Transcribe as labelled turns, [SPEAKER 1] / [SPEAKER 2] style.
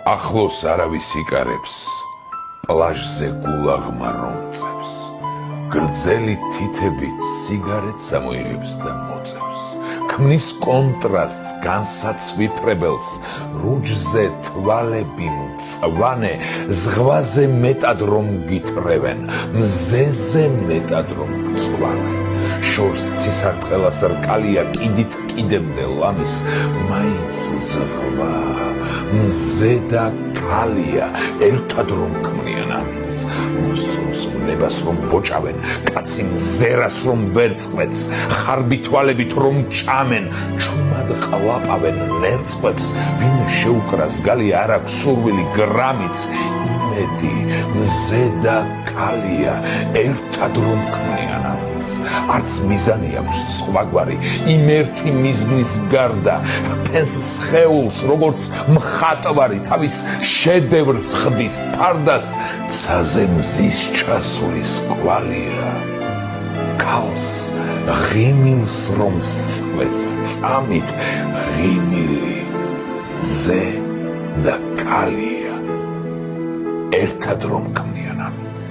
[SPEAKER 1] ახლოს არავის იკარებს, პლაჟზე გულაღმა რომწებს, გრძელი თითებით სიგარეტს ამოიღებს და მოწევს, ქმნის კონტრასტს, განსაცვიფრებელს, რუჯზე თვალები მწვანე, ზღვაზე მეტად რომ გითრევენ, მზეზე მეტად რომ გწვალენ. შორს ცისარტყელას რკალია კიდით კიდემდე ლამის, მაინც ზღვა, მზე და კალია, ერთად რომ ქმნიან ამის. მოსწონს ნებას რომ ბოჭავენ, კაცი მზერას რომ ვერ წყვეტს, ხარბი თვალებით რომ ჭამენ, ჩუმად ყლაპავენ ნერწყვებს, ვინ შეუკრას გალი არ აქვს სურვილი გრამიც, იმედი, მზე და კალია, ერთად რომ ქმნიან ამის. არც მიზანი აქვს სხვაგვარი, იმ ერთი მიზნის გარდა, ფენს სხეულს, როგორც მხატვარი, თავის შედევრს ხდის ფარდას, ცაზე მზის ჩასulis კვალია. ქალს ღიმილს რომ სწვეთს წამით, ღიმილი, მზე და კალია, ერთად რომ ქმნიან ამის.